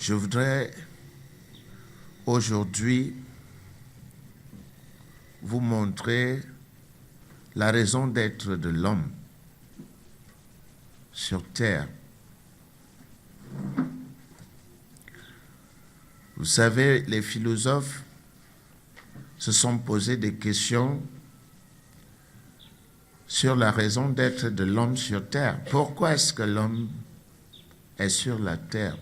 Je voudrais aujourd'hui vous montrer la raison d'être de l'homme sur terre. Vous savez, les philosophes se sont posés des questions sur la raison d'être de l'homme sur terre. Pourquoi est-ce que l'homme est sur la terre?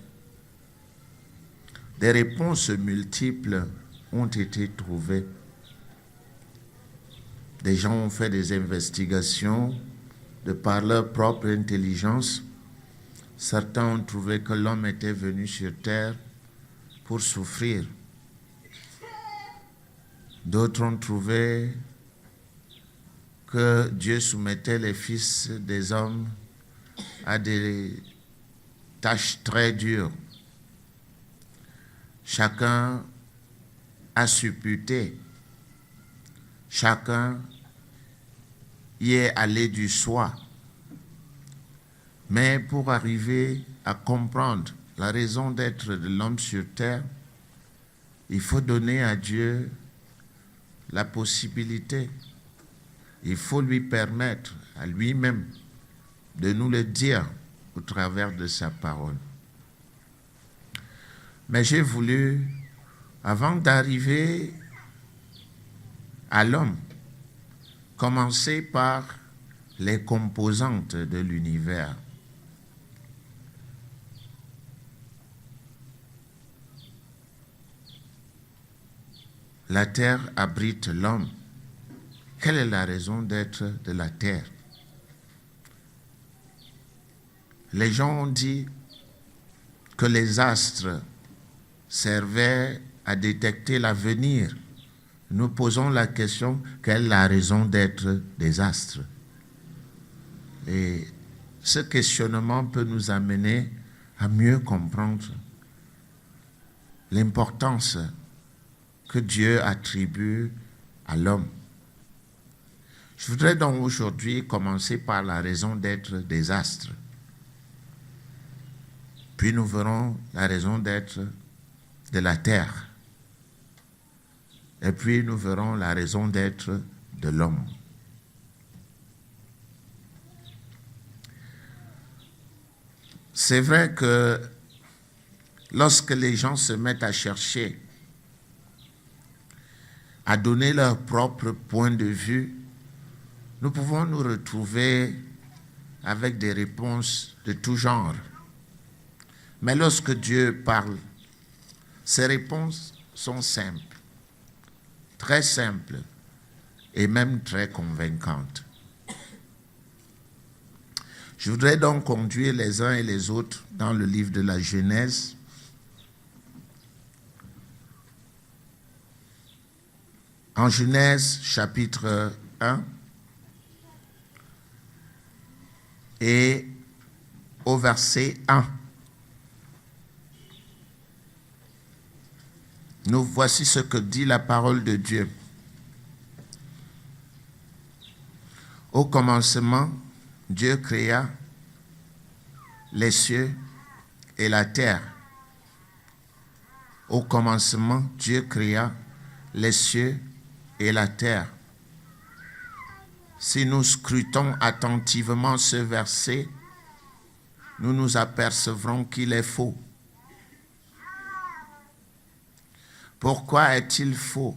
Des réponses multiples ont été trouvées. Des gens ont fait des investigations de par leur propre intelligence. Certains ont trouvé que l'homme était venu sur terre pour souffrir. D'autres ont trouvé que Dieu soumettait les fils des hommes à des tâches très dures. Chacun a supputé, chacun y est allé du soi. Mais pour arriver à comprendre la raison d'être de l'homme sur terre, il faut donner à Dieu la possibilité. Il faut lui permettre à lui-même de nous le dire au travers de sa parole. Mais j'ai voulu, avant d'arriver à l'homme, commencer par les composantes de l'univers. La terre abrite l'homme. Quelle est la raison d'être de la terre? Les gens ont dit que les astres servaient à détecter l'avenir. Nous posons la question, quelle est la raison d'être des astres? Et ce questionnement peut nous amener à mieux comprendre l'importance que Dieu attribue à l'homme. Je voudrais donc aujourd'hui commencer par la raison d'être des astres. Puis nous verrons la raison d'être de la terre. Et puis nous verrons la raison d'être de l'homme. C'est vrai que lorsque les gens se mettent à chercher, à donner leur propre point de vue, nous pouvons nous retrouver avec des réponses de tout genre. Mais lorsque Dieu parle, ces réponses sont simples, très simples et même très convaincantes. Je voudrais donc conduire les uns et les autres dans le livre de la Genèse. En Genèse, chapitre 1, et au verset 1. Nous voici ce que dit la parole de Dieu. Au commencement, Dieu créa les cieux et la terre. Au commencement, Dieu créa les cieux et la terre. Si nous scrutons attentivement ce verset, nous nous apercevrons qu'il est faux. Pourquoi est-il faux?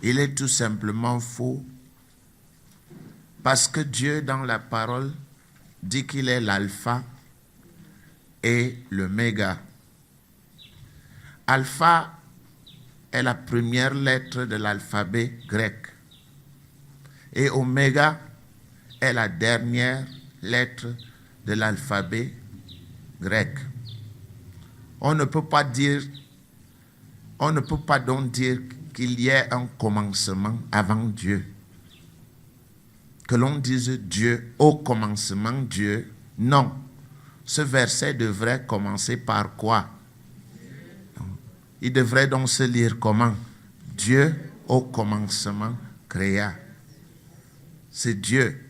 Il est tout simplement faux parce que Dieu, dans la parole, dit qu'il est l'alpha et l'oméga. Alpha est la première lettre de l'alphabet grec et oméga est la dernière lettre de l'alphabet grec. On ne peut pas donc dire qu'il y ait un commencement avant Dieu. Que l'on dise Dieu, au commencement Dieu, non. Ce verset devrait commencer par quoi? Il devrait donc se lire comment? Dieu, au commencement, créa. C'est Dieu.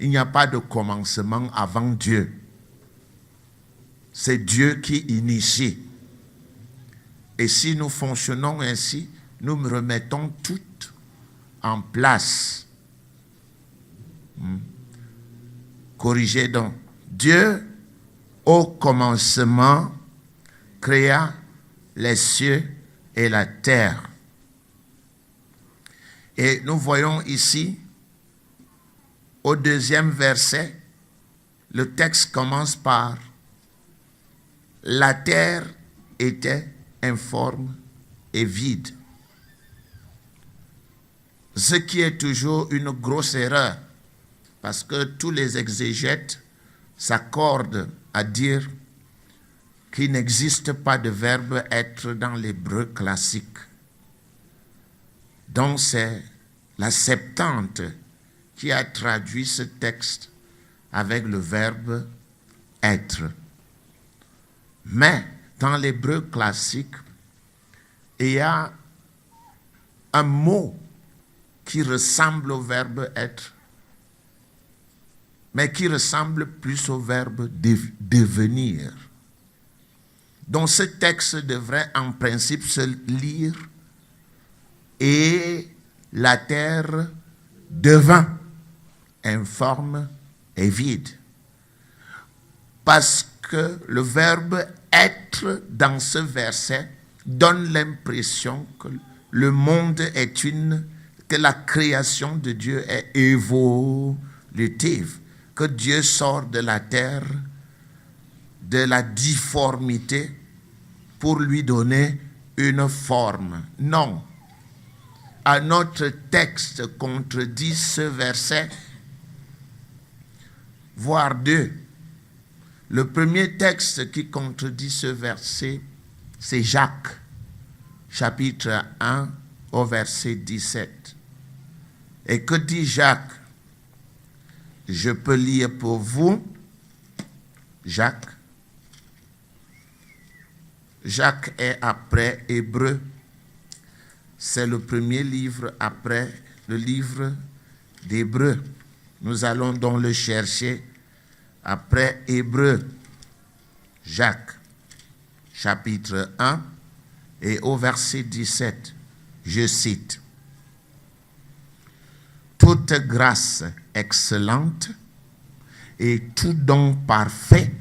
Il n'y a pas de commencement avant Dieu. c'est Dieu qui initie. Et si nous fonctionnons ainsi, nous remettons tout en place. Corrigez donc. Dieu, au commencement, créa les cieux et la terre. Et nous voyons ici, au deuxième verset, le texte commence par « La terre était informe et vide ». Ce qui est toujours une grosse erreur, parce que tous les exégètes s'accordent à dire qu'il n'existe pas de verbe être dans l'hébreu classique. Donc c'est la Septante qui a traduit ce texte avec le verbe être. Mais dans l'hébreu classique, il y a un mot qui ressemble au verbe être, mais qui ressemble plus au verbe devenir. Donc ce texte devrait en principe se lire « Et la terre devint informe et vide ». Parce que le verbe être dans ce verset donne l'impression que le monde est que la création de Dieu est évolutive, que Dieu sort de la terre, de la difformité, pour lui donner une forme. Non. Un autre texte contredit ce verset, voire deux. Le premier texte qui contredit ce verset, c'est Jacques, chapitre 1, au verset 17. Et que dit Jacques? Je peux lire pour vous. Jacques. Jacques est après Hébreu. C'est le premier livre après le livre d'Hébreu. Nous allons donc le chercher après Hébreu. Jacques, chapitre 1, et au verset 17, je cite. Toute grâce excellente et tout don parfait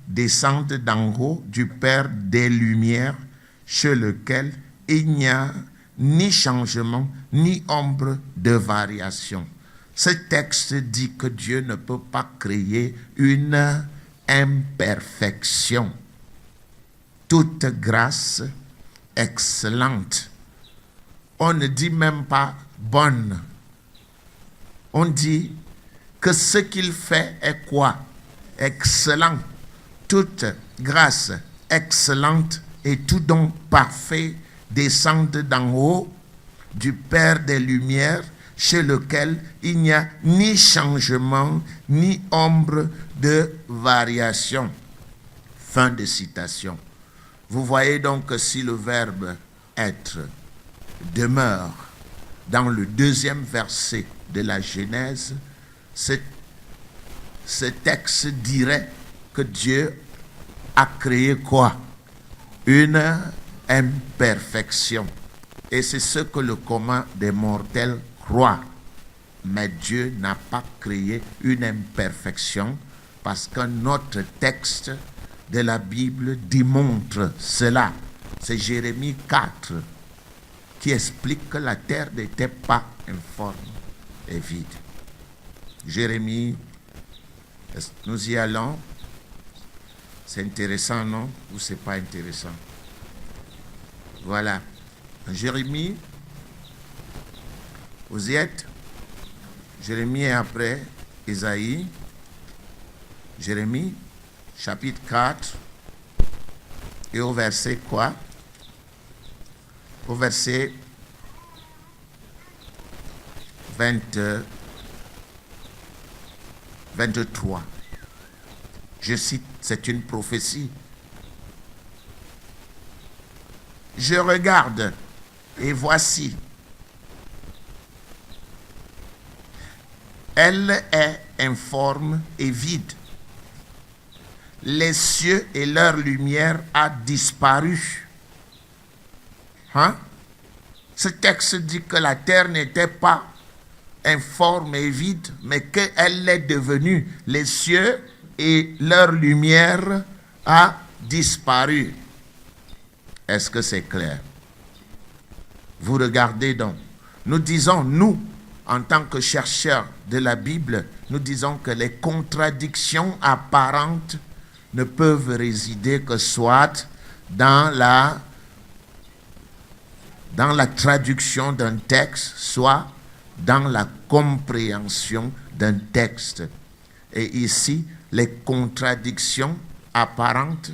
descendent d'en haut du Père des Lumières, chez lequel il n'y a ni changement, ni ombre de variation. Ce texte dit que Dieu ne peut pas créer une imperfection. Toute grâce excellente. On ne dit même pas bonne. On dit que ce qu'il fait est quoi? Excellent. Toute grâce excellente et tout don parfait descendent d'en haut du Père des Lumières, chez lequel il n'y a ni changement, ni ombre de variation. Fin de citation. Vous voyez donc que si le verbe être demeure dans le deuxième verset de la Genèse, ce texte dirait que Dieu a créé quoi? Une imperfection. Et c'est ce que le commun des mortels croit. Mais Dieu n'a pas créé une imperfection parce qu'un autre texte de la Bible démontre cela. C'est Jérémie 4 qui explique que la terre n'était pas informe et vide. Jérémie, nous y allons. C'est intéressant, non? Ou c'est pas intéressant? Voilà. Jérémie, vous y êtes? Jérémie est après Isaïe. Jérémie, chapitre 4. Et au verset quoi? Au verset 23. Je cite, c'est une prophétie. Je regarde et voici, elle est informe et vide. les cieux et leur lumière a disparu. Hein? Ce texte dit que la terre n'était pas informe et vide, mais qu'elle est devenue. Les cieux et leur lumière a disparu. Est-ce que c'est clair? Vous regardez donc. Nous disons, nous, en tant que chercheurs de la Bible, nous disons que les contradictions apparentes ne peuvent résider que soit dans la traduction d'un texte, soit dans la compréhension d'un texte. Et ici, les contradictions apparentes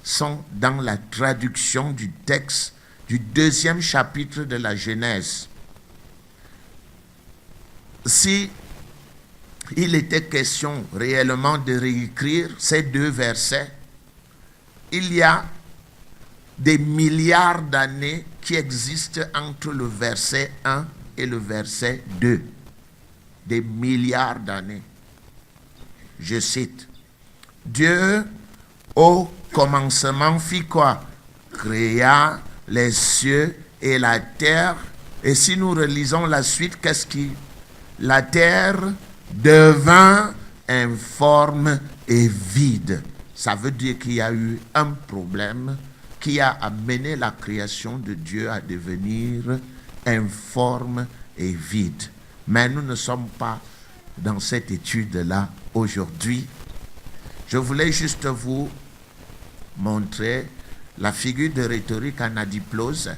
sont dans la traduction du texte du 2e chapitre de la Genèse. Si il était question réellement de réécrire ces 2 versets, il y a des milliards d'années qui existent entre le verset 1 et le verset 2. Des milliards d'années. Je cite. Dieu, au commencement, fit quoi? Créa les cieux et la terre. Et si nous relisons la suite, qu'est-ce qui... La terre devint informe et vide. Ça veut dire qu'il y a eu un problème qui a amené la création de Dieu à devenir informe et vide. Mais nous ne sommes pas dans cette étude-là aujourd'hui. Je voulais juste vous montrer la figure de rhétorique anadiplose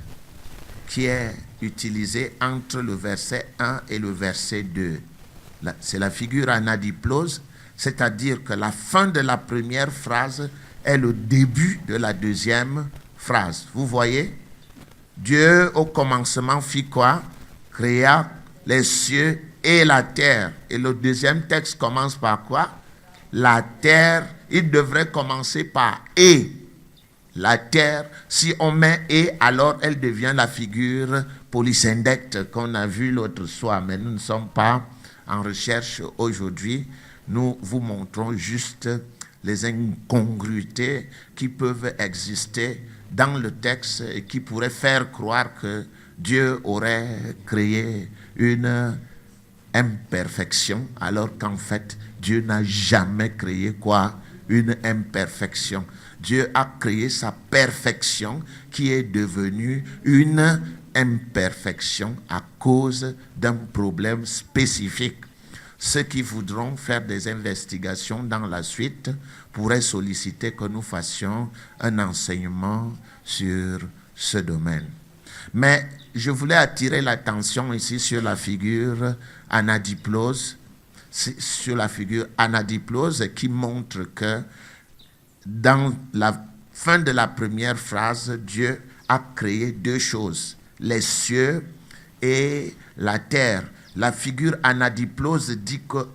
qui est utilisée entre le verset 1 et le verset 2. C'est la figure anadiplose, c'est-à-dire que la fin de la première phrase est le début de la deuxième phrase. Vous voyez? Dieu au commencement fit quoi? Créa les cieux et la terre. Et le deuxième texte commence par quoi? La terre, il devrait commencer par « et ». La terre, si on met « et », alors elle devient la figure polysyndecte qu'on a vue l'autre soir. Mais nous ne sommes pas en recherche aujourd'hui. Nous vous montrons juste les incongruités qui peuvent exister dans le texte et qui pourraient faire croire que Dieu aurait créé une imperfection, alors qu'en fait, Dieu n'a jamais créé quoi? Une imperfection. Dieu a créé sa perfection qui est devenue une imperfection à cause d'un problème spécifique. Ceux qui voudront faire des investigations dans la suite pourraient solliciter que nous fassions un enseignement sur ce domaine. Mais je voulais attirer l'attention ici sur la figure anadiplose, qui montre que dans la fin de la première phrase, Dieu a créé 2 choses, les cieux et la terre. La figure anadiplose dit que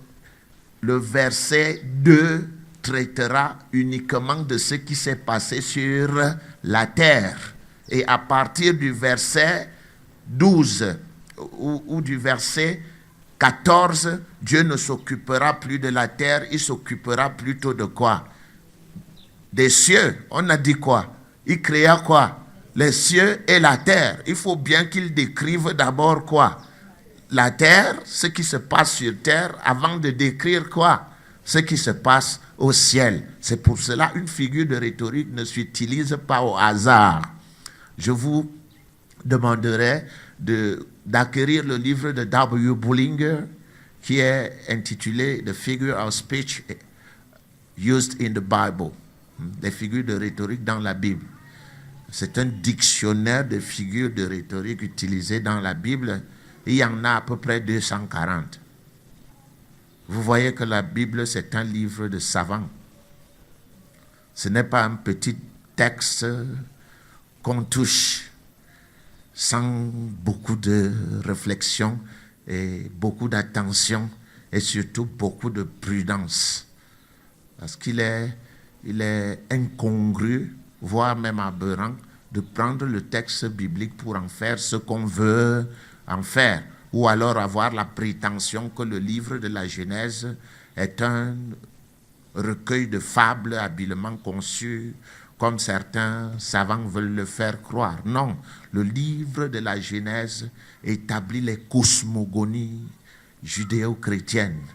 le verset 2 traitera uniquement de ce qui s'est passé sur la terre. Et à partir du verset 12 ou du verset 14, Dieu ne s'occupera plus de la terre, il s'occupera plutôt de quoi? Des cieux. On a dit quoi? Il créa quoi? Les cieux et la terre. Il faut bien qu'il décrive d'abord quoi? La terre, ce qui se passe sur terre, avant de décrire quoi? Ce qui se passe au ciel. C'est pour cela une figure de rhétorique ne s'utilise pas au hasard. Je vous demanderai d'acquérir le livre de W. Bullinger qui est intitulé The Figure of Speech Used in the Bible. Les figures de rhétorique dans la Bible. C'est un dictionnaire de figures de rhétorique utilisées dans la Bible. Il y en a à peu près 240. Vous voyez que la Bible, c'est un livre de savants. Ce n'est pas un petit texte qu'on touche sans beaucoup de réflexion et beaucoup d'attention et surtout beaucoup de prudence. Parce qu'il est incongru, voire même aberrant, de prendre le texte biblique pour en faire ce qu'on veut en faire, ou alors avoir la prétention que le livre de la Genèse est un recueil de fables habilement conçus, comme certains savants veulent le faire croire. Non, le livre de la Genèse établit les cosmogonies judéo-chrétiennes.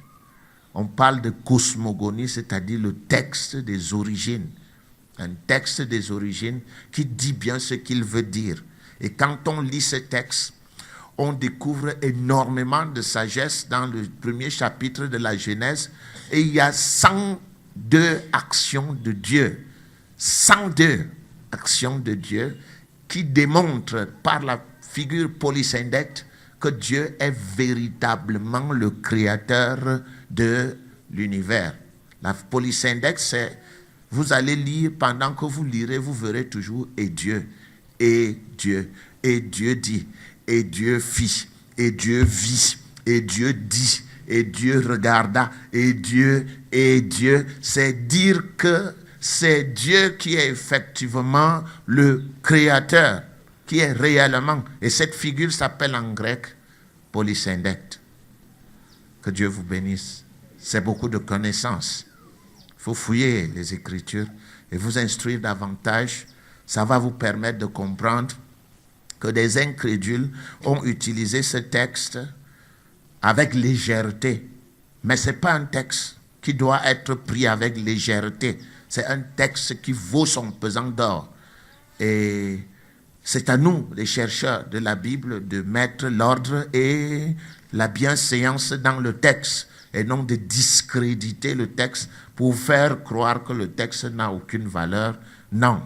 On parle de cosmogonie, c'est-à-dire le texte des origines. Un texte des origines qui dit bien ce qu'il veut dire. Et quand on lit ce texte, on découvre énormément de sagesse dans le premier chapitre de la Genèse. Et il y a 102 actions de Dieu. 102 actions de Dieu qui démontrent par la figure polysyndecte que Dieu est véritablement le créateur de l'univers. La polysyndecte, c'est, vous allez lire, pendant que vous lirez, vous verrez toujours « et Dieu », « et Dieu », « et Dieu dit », « et Dieu fit », « et Dieu vit », « et Dieu dit », « et Dieu regarda », « et Dieu », c'est dire que c'est Dieu qui est effectivement le créateur, qui est réellement. Et cette figure s'appelle en grec polysyndecte. Que Dieu vous bénisse. C'est beaucoup de connaissances. Il faut fouiller les Écritures et vous instruire davantage. Ça va vous permettre de comprendre que des incrédules ont utilisé ce texte avec légèreté. Mais ce n'est pas un texte qui doit être pris avec légèreté. C'est un texte qui vaut son pesant d'or. Et c'est à nous, les chercheurs de la Bible, de mettre l'ordre et la bienséance dans le texte et non de discréditer le texte pour faire croire que le texte n'a aucune valeur. Non,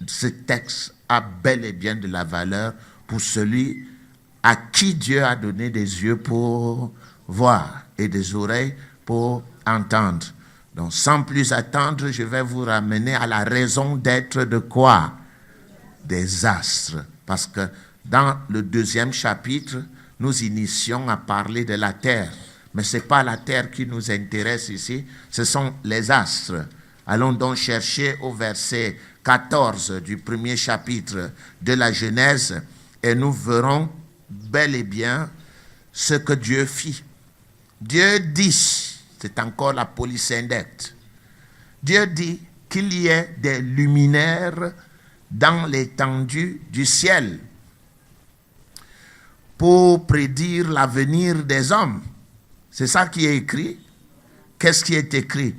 ce texte a bel et bien de la valeur pour celui à qui Dieu a donné des yeux pour voir et des oreilles pour entendre. Donc, sans plus attendre, je vais vous ramener à la raison d'être de quoi? Des astres. Parce que dans le deuxième chapitre, nous initions à parler de la terre. Mais ce n'est pas la terre qui nous intéresse ici, ce sont les astres. Allons donc chercher au verset 14 du premier chapitre de la Genèse et nous verrons bel et bien ce que Dieu fit. Dieu dit, c'est encore la polysyndecte, Dieu dit qu'il y ait des luminaires dans l'étendue du ciel pour prédire l'avenir des hommes. C'est ça qui est écrit. Qu'est-ce qui est écrit?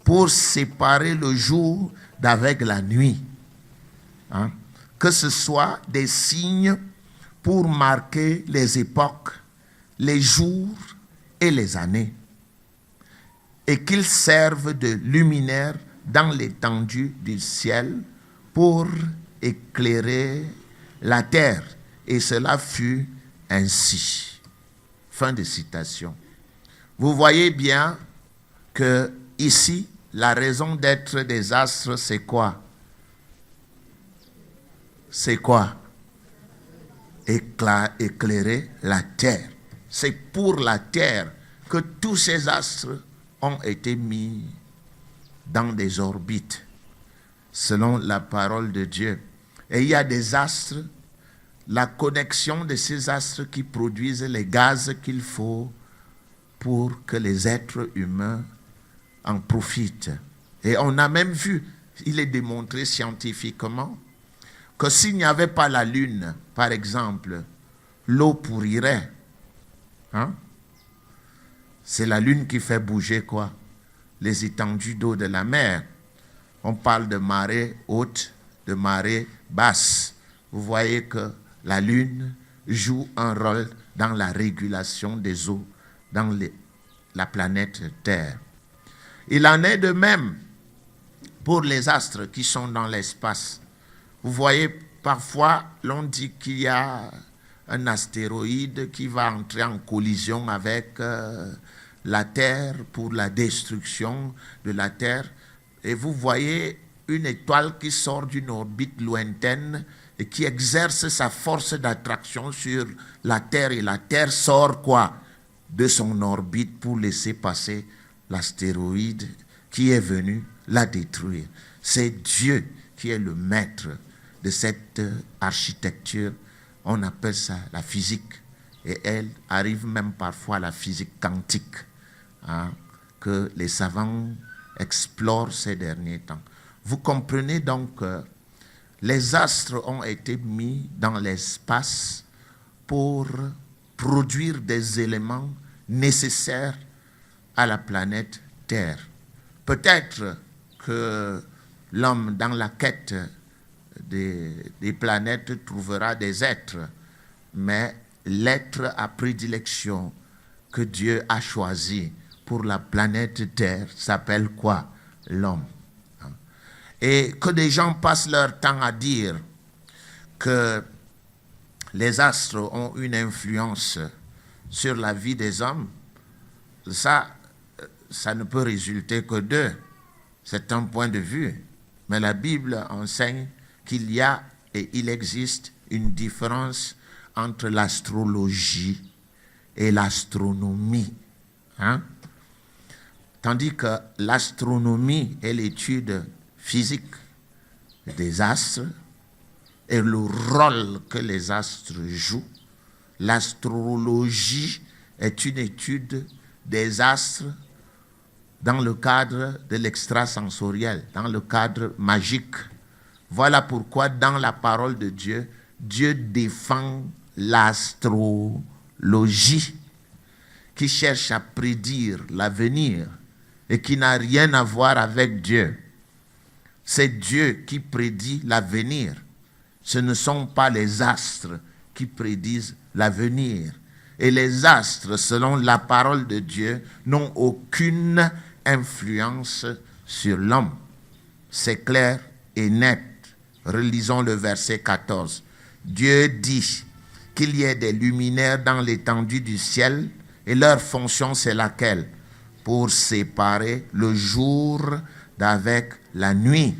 Pour séparer le jour d'avec la nuit. Hein? Que ce soit des signes pour marquer les époques, les jours et les années. Et qu'ils servent de luminaire dans l'étendue du ciel pour éclairer la terre. Et cela fut ainsi. Fin de citation. Vous voyez bien que ici, la raison d'être des astres, c'est quoi? C'est quoi? Éclairer la terre. C'est pour la terre que tous ces astres ont été mis dans des orbites, selon la parole de Dieu. Et il y a des astres, la connexion de ces astres qui produisent les gaz qu'il faut pour que les êtres humains en profitent. Et on a même vu, il est démontré scientifiquement, que s'il n'y avait pas la lune, par exemple, l'eau pourrirait. Hein? C'est la lune qui fait bouger quoi? Les étendues d'eau de la mer. On parle de marée haute, de marée basse. Vous voyez que la lune joue un rôle dans la régulation des eaux dans la planète Terre. Il en est de même pour les astres qui sont dans l'espace. Vous voyez, parfois, l'on dit qu'il y a un astéroïde qui va entrer en collision avec la Terre pour la destruction de la Terre. Et vous voyez une étoile qui sort d'une orbite lointaine et qui exerce sa force d'attraction sur la Terre. Et la Terre sort quoi? De son orbite pour laisser passer l'astéroïde qui est venu la détruire. C'est Dieu qui est le maître de cette architecture. On appelle ça la physique. Et elle arrive même parfois à la physique quantique, hein, que les savants explore ces derniers temps. Vous comprenez donc que les astres ont été mis dans l'espace pour produire des éléments nécessaires à la planète Terre. Peut-être que l'homme, dans la quête des planètes, trouvera des êtres, mais l'être à prédilection que Dieu a choisi pour la planète Terre s'appelle quoi? L'homme. Et que des gens passent leur temps à dire que les astres ont une influence sur la vie des hommes, ça ne peut résulter que d'eux. C'est un point de vue. Mais la Bible enseigne qu'il y a et il existe une différence entre l'astrologie et l'astronomie. Tandis que l'astronomie est l'étude physique des astres et le rôle que les astres jouent. L'astrologie est une étude des astres dans le cadre de l'extrasensoriel, dans le cadre magique. Voilà pourquoi dans la parole de Dieu, Dieu défend l'astrologie qui cherche à prédire l'avenir et qui n'a rien à voir avec Dieu. C'est Dieu qui prédit l'avenir. Ce ne sont pas les astres qui prédisent l'avenir. Et les astres, selon la parole de Dieu, n'ont aucune influence sur l'homme. C'est clair et net. Relisons le verset 14. Dieu dit qu'il y ait des luminaires dans l'étendue du ciel et leur fonction c'est laquelle? Pour séparer le jour d'avec la nuit.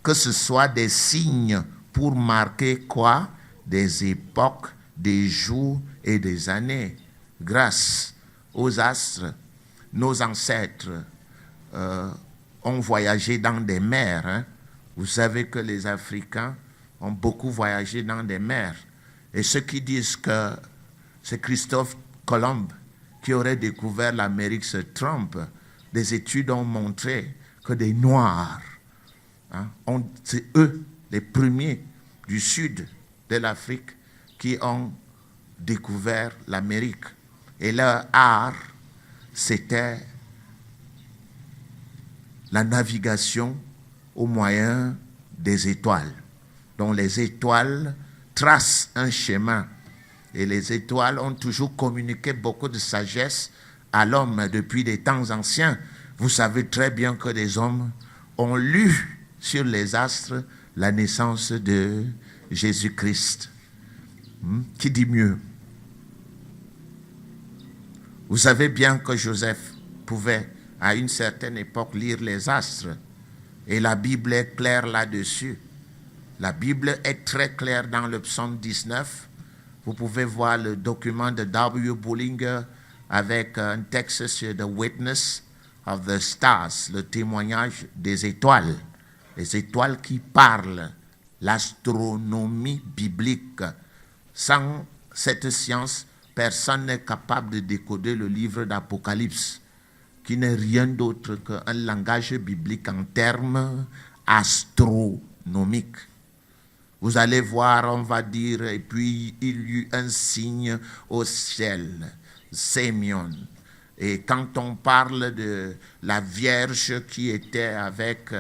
Que ce soit des signes pour marquer quoi? Des époques, des jours et des années. Grâce aux astres, nos ancêtres ont voyagé dans des mers. Vous savez que les Africains ont beaucoup voyagé dans des mers. Et ceux qui disent que c'est Christophe Colomb qui aurait découvert l'Amérique se trompent. Des études ont montré que des Noirs, c'est eux les premiers du sud de l'Afrique qui ont découvert l'Amérique. Et leur art, c'était la navigation au moyen des étoiles. Donc les étoiles tracent un chemin. Et les étoiles ont toujours communiqué beaucoup de sagesse à l'homme depuis des temps anciens. Vous savez très bien que des hommes ont lu sur les astres la naissance de Jésus-Christ. Qui dit mieux? Vous savez bien que Joseph pouvait à une certaine époque lire les astres. Et la Bible est claire là-dessus. La Bible est très claire dans le psaume 19. Vous pouvez voir le document de W. Bullinger avec un texte sur The Witness of the Stars, le témoignage des étoiles. Les étoiles qui parlent, l'astronomie biblique. Sans cette science, personne n'est capable de décoder le livre d'Apocalypse, qui n'est rien d'autre qu'un langage biblique en termes astronomiques. Vous allez voir, on va dire, et puis il y eut un signe au ciel, Sémion. Et quand on parle de la Vierge qui était avec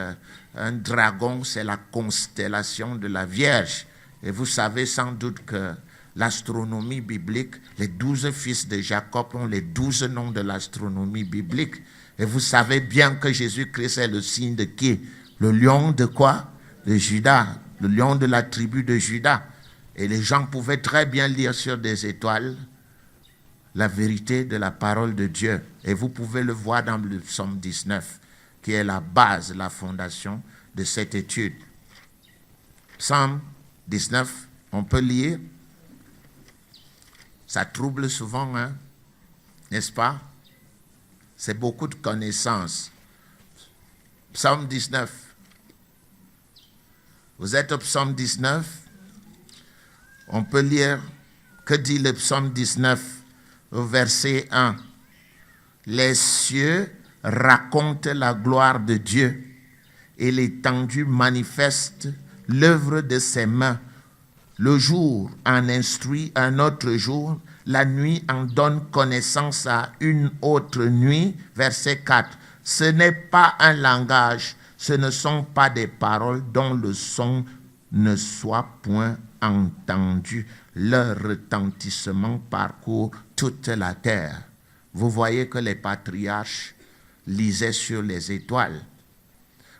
un dragon, c'est la constellation de la Vierge. Et vous savez sans doute que l'astronomie biblique, les 12 fils de Jacob ont les 12 noms de l'astronomie biblique. Et vous savez bien que Jésus-Christ est le signe de qui? Le lion de quoi? De Judas. Le lion de la tribu de Judas. Et les gens pouvaient très bien lire sur des étoiles la vérité de la parole de Dieu. Et vous pouvez le voir dans le psaume 19, qui est la base, la fondation de cette étude. Psaume 19, on peut lire. Ça trouble souvent, n'est-ce pas? C'est beaucoup de connaissances. Psaume 19. Vous êtes au psaume 19. On peut lire, que dit le psaume 19 au verset 1. Les cieux raconte la gloire de Dieu et l'étendue manifeste l'œuvre de ses mains. Le jour en instruit un autre jour, la nuit en donne connaissance à une autre nuit. Verset 4. Ce n'est pas un langage, ce ne sont pas des paroles dont le son ne soit point entendu. Leur retentissement parcourt toute la terre. Vous voyez que les patriarches lisaient sur les étoiles.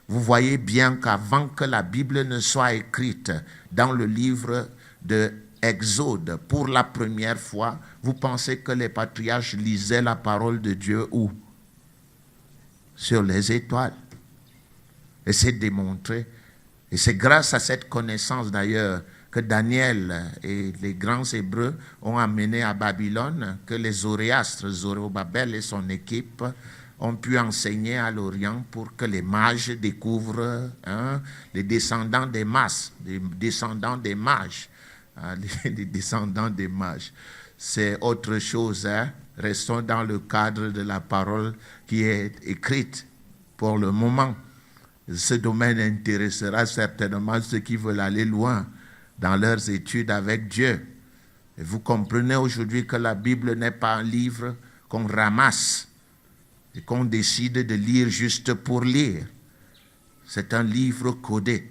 Vous voyez bien qu'avant que la Bible ne soit écrite dans le livre de Exode pour la première fois, vous pensez que les patriarches lisaient la parole de Dieu où? Sur les étoiles. Et c'est démontré. Et c'est grâce à cette connaissance d'ailleurs que Daniel et les grands Hébreux ont amené à Babylone, que les Zoroastres, Zorobabel et son équipe ont pu enseigner à l'Orient pour que les mages découvrent les descendants des mages, les descendants des mages. C'est autre chose. Restons dans le cadre de la parole qui est écrite pour le moment. Ce domaine intéressera certainement ceux qui veulent aller loin dans leurs études avec Dieu. Et vous comprenez aujourd'hui que la Bible n'est pas un livre qu'on ramasse et qu'on décide de lire juste pour lire. C'est un livre codé.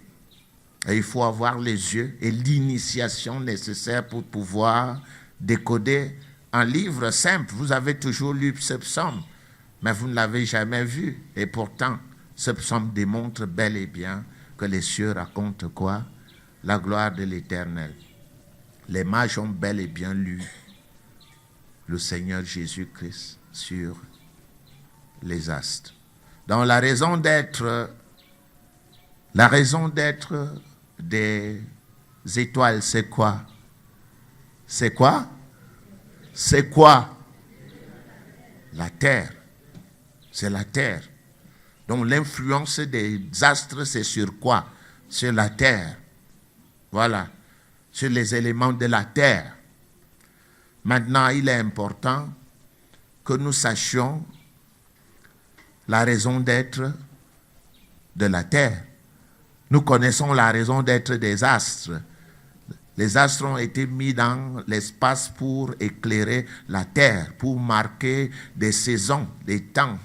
Et il faut avoir les yeux et l'initiation nécessaire pour pouvoir décoder un livre simple. Vous avez toujours lu ce psaume, mais vous ne l'avez jamais vu. Et pourtant, ce psaume démontre bel et bien que les cieux racontent quoi? La gloire de l'Éternel. Les mages ont bel et bien lu le Seigneur Jésus-Christ sur les astres. Donc la raison d'être des étoiles, c'est quoi? C'est quoi? C'est quoi? La terre. C'est la terre. Donc l'influence des astres, c'est sur quoi? Sur la terre. Voilà. Sur les éléments de la terre. Maintenant, il est important que nous sachions la raison d'être de la terre. Nous connaissons la raison d'être des astres. Les astres ont été mis dans l'espace pour éclairer la terre, pour marquer des saisons, des temps.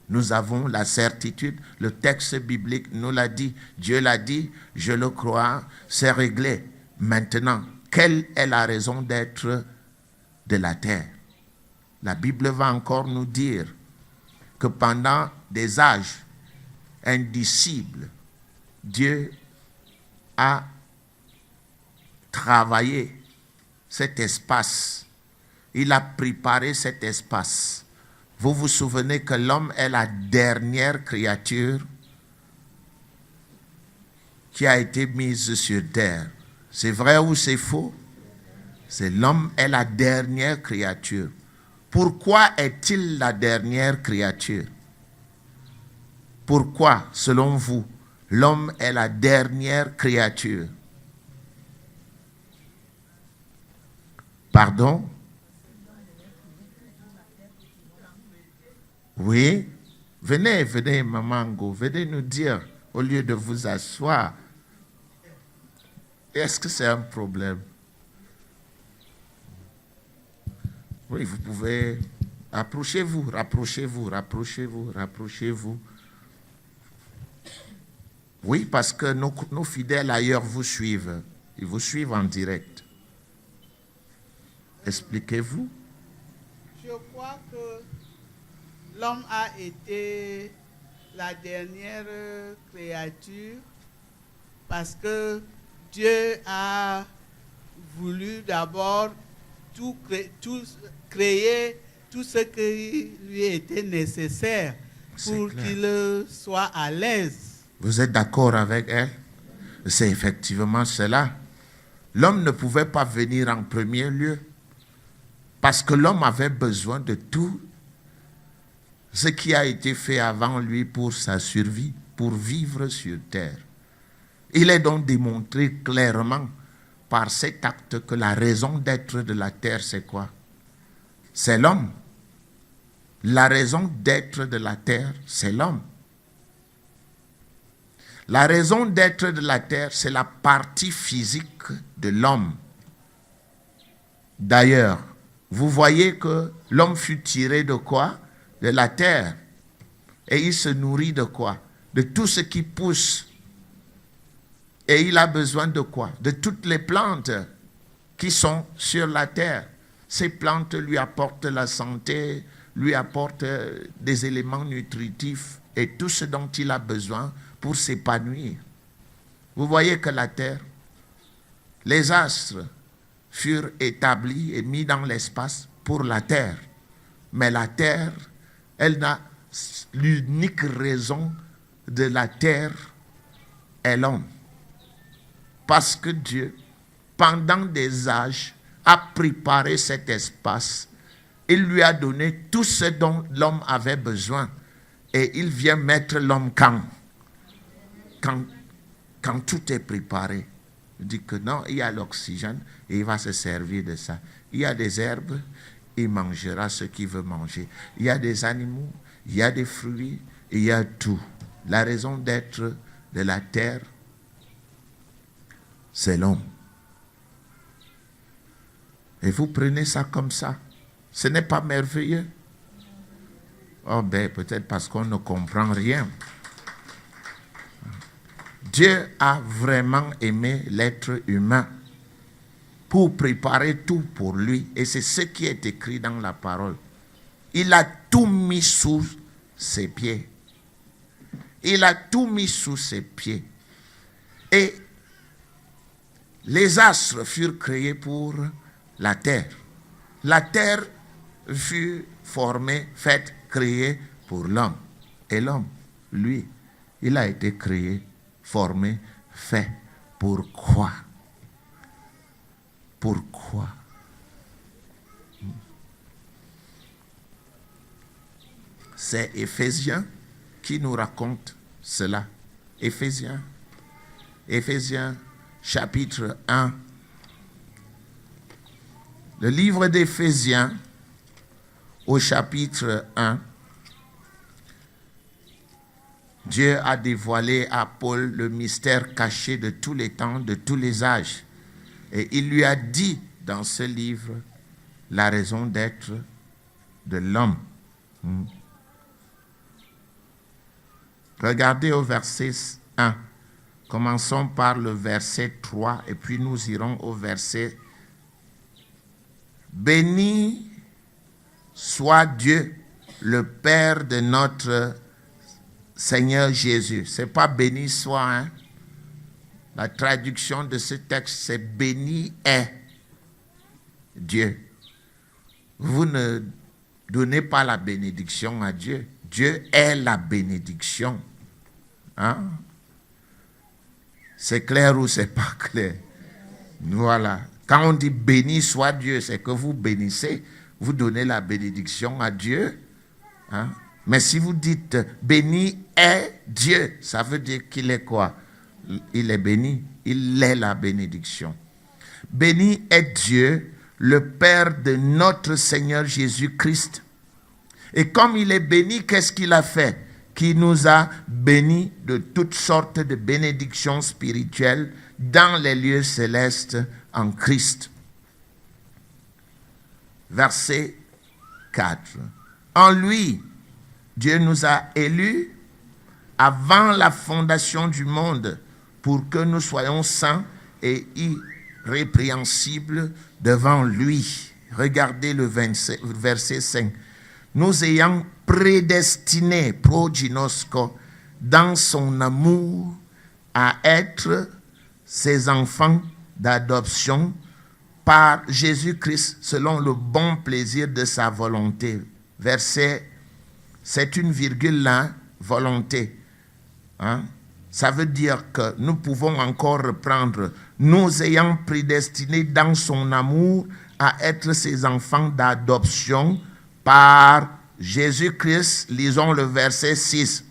Nous avons la certitude, le texte biblique nous l'a dit, Dieu l'a dit, je le crois, c'est réglé. Maintenant, quelle est la raison d'être de la terre? La Bible va encore nous dire que pendant des âges indicibles, Dieu a travaillé cet espace. Il a préparé cet espace. Vous vous souvenez que l'homme est la dernière créature qui a été mise sur terre. C'est vrai ou c'est faux? C'est l'homme est la dernière créature. Pourquoi est-il la dernière créature? Pourquoi, selon vous, l'homme est la dernière créature? Pardon? Oui? Venez, Mamango, venez nous dire, au lieu de vous asseoir. Est-ce que c'est un problème? Oui, vous pouvez... Rapprochez-vous. Oui, parce que nos fidèles ailleurs vous suivent. Ils vous suivent en direct. Expliquez-vous. Je crois que l'homme a été la dernière créature parce que Dieu a voulu d'abord créer tout ce qui lui était nécessaire pour qu'il soit à l'aise. Vous êtes d'accord avec elle? C'est effectivement cela. L'homme ne pouvait pas venir en premier lieu parce que l'homme avait besoin de tout ce qui a été fait avant lui pour sa survie, pour vivre sur terre. Il est donc démontré clairement par cet acte que la raison d'être de la terre, c'est quoi? C'est l'homme. La raison d'être de la terre, c'est l'homme. La raison d'être de la terre, c'est la partie physique de l'homme. D'ailleurs, vous voyez que l'homme fut tiré de quoi? De la terre. Et il se nourrit de quoi? De tout ce qui pousse. Et il a besoin de quoi? De toutes les plantes qui sont sur la terre. Ces plantes lui apportent la santé, lui apportent des éléments nutritifs et tout ce dont il a besoin pour s'épanouir. Vous voyez que la terre, les astres furent établis et mis dans l'espace pour la terre. Mais la terre, elle n'a l'unique raison de la terre est l'homme. Parce que Dieu, pendant des âges, a préparé cet espace. Il lui a donné tout ce dont l'homme avait besoin. Et il vient mettre l'homme quand tout est préparé. Il dit que non, il y a l'oxygène et il va se servir de ça. Il y a des herbes, il mangera ce qu'il veut manger. Il y a des animaux, il y a des fruits, il y a tout. La raison d'être de la terre, c'est l'homme. Et vous prenez ça comme ça. Ce n'est pas merveilleux. Oh ben, peut-être parce qu'on ne comprend rien. Dieu a vraiment aimé l'être humain pour préparer tout pour lui. Et c'est ce qui est écrit dans la parole. Il a tout mis sous ses pieds. Il a tout mis sous ses pieds. Et les astres furent créés pour la terre. La terre fut formée, faite, créée pour l'homme. Et l'homme, lui, il a été créé, formé, fait. Pourquoi? Pourquoi? C'est Éphésiens qui nous raconte cela. Éphésiens chapitre 1. Le livre d'Éphésiens au chapitre 1. Dieu a dévoilé à Paul le mystère caché de tous les temps, de tous les âges. Et il lui a dit dans ce livre la raison d'être de l'homme. Regardez au verset 1. Commençons par le verset 3 et puis nous irons au verset. Béni soit Dieu, le Père de notre Seigneur Jésus. Ce n'est pas béni soit. Hein? La traduction de ce texte, c'est béni est Dieu. Vous ne donnez pas la bénédiction à Dieu. Dieu est la bénédiction. Hein? C'est clair ou c'est pas clair? Voilà. Quand on dit béni soit Dieu, c'est que vous bénissez, vous donnez la bénédiction à Dieu. Hein? Mais si vous dites béni est Dieu, ça veut dire qu'il est quoi? Il est béni, il est la bénédiction. Béni est Dieu, le Père de notre Seigneur Jésus-Christ. Et comme il est béni, qu'est-ce qu'il a fait? Qui nous a bénis de toutes sortes de bénédictions spirituelles dans les lieux célestes en Christ. Verset 4. En lui, Dieu nous a élus avant la fondation du monde pour que nous soyons saints et irrépréhensibles devant lui. Regardez le verset 5. Nous ayant prédestinés, proginosco, dans son amour, à être ses enfants d'adoption par Jésus-Christ selon le bon plaisir de sa volonté. Verset, c'est une virgule là, volonté. Hein? Ça veut dire que nous pouvons encore reprendre, nous ayant prédestinés dans son amour à être ses enfants d'adoption par Jésus-Christ, lisons le verset 6,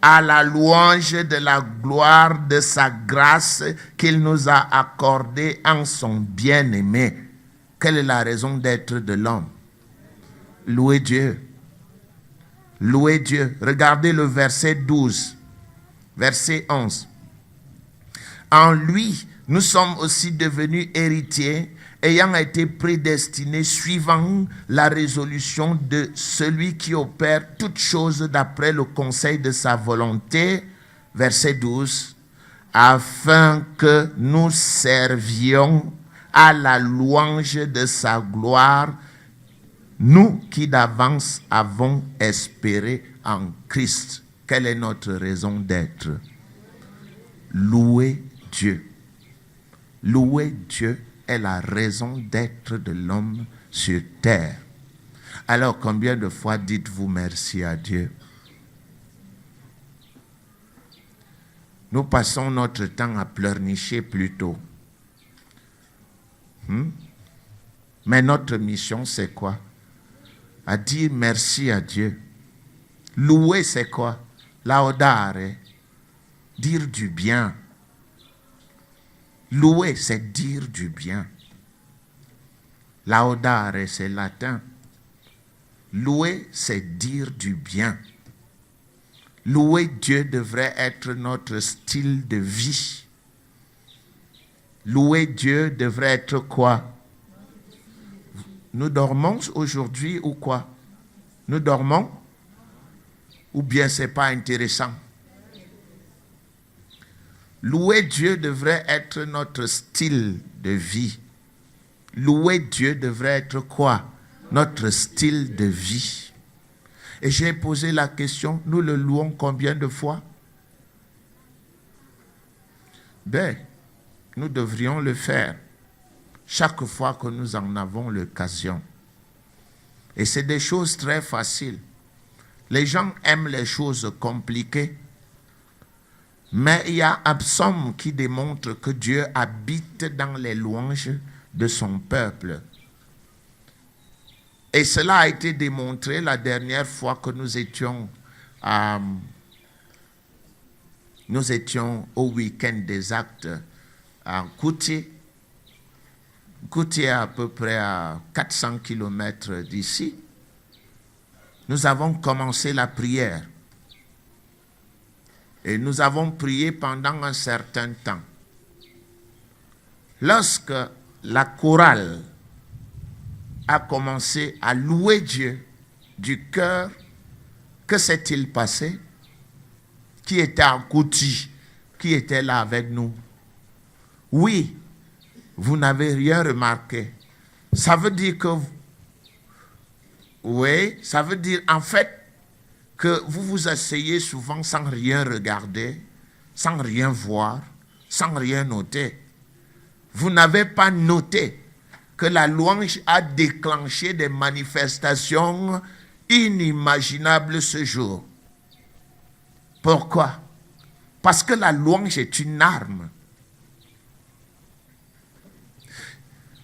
à la louange de la gloire de sa grâce qu'il nous a accordée en son bien-aimé. Quelle est la raison d'être de l'homme? Louer Dieu. Louez Dieu. Regardez le verset 12, verset 11. En lui, nous sommes aussi devenus héritiers, ayant été prédestinés suivant la résolution de celui qui opère toutes choses d'après le conseil de sa volonté, verset 12, afin que nous servions à la louange de sa gloire, nous qui d'avance avons espéré en Christ. Quelle est notre raison d'être? Louer Dieu. Louer Dieu est la raison d'être de l'homme sur terre. Alors, combien de fois dites-vous merci à Dieu? Nous passons notre temps à pleurnicher plutôt. Mais notre mission, c'est quoi? À dire merci à Dieu. Louer, c'est quoi? Laudare. Dire du bien. Louer, c'est dire du bien. Laudare, c'est latin. Louer, c'est dire du bien. Louer Dieu devrait être notre style de vie. Louer Dieu devrait être quoi? Nous dormons aujourd'hui ou quoi? Nous dormons? Ou bien ce n'est pas intéressant? Louer Dieu devrait être notre style de vie. Louer Dieu devrait être quoi? Notre style de vie. Et j'ai posé la question, nous le louons combien de fois? Ben, nous devrions le faire chaque fois que nous en avons l'occasion. Et c'est des choses très faciles. Les gens aiment les choses compliquées. Mais il y a un psaume qui démontre que Dieu habite dans les louanges de son peuple. Et cela a été démontré la dernière fois que nous étions au week-end des actes à Koutié. Koutié est à peu près à 400 km d'ici. Nous avons commencé la prière. Et nous avons prié pendant un certain temps. Lorsque la chorale a commencé à louer Dieu du cœur, que s'est-il passé? Qui était en Kouti? Qui était là avec nous? Oui, vous n'avez rien remarqué. Ça veut dire que... Oui, ça veut dire en fait que vous vous asseyez souvent sans rien regarder, sans rien voir, sans rien noter. Vous n'avez pas noté que la louange a déclenché des manifestations inimaginables ce jour. Pourquoi? Parce que la louange est une arme.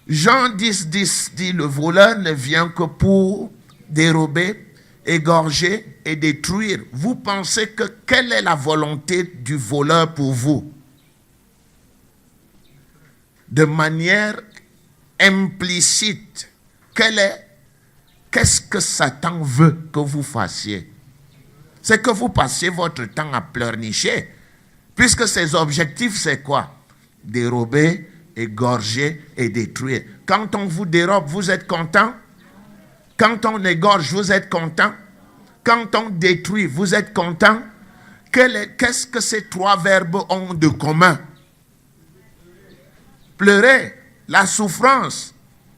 Jean 10:10 dit, le voleur ne vient que pour dérober, égorger et détruire. Vous pensez que quelle est la volonté du voleur pour vous? De manière implicite, qu'est-ce que Satan veut que vous fassiez? C'est que vous passiez votre temps à pleurnicher, puisque ses objectifs, c'est quoi? Dérober, égorger et détruire. Quand on vous dérobe, vous êtes content? Quand on égorge, vous êtes content? Quand on détruit, vous êtes content? Qu'est-ce que ces trois verbes ont de commun? Pleurer, la souffrance,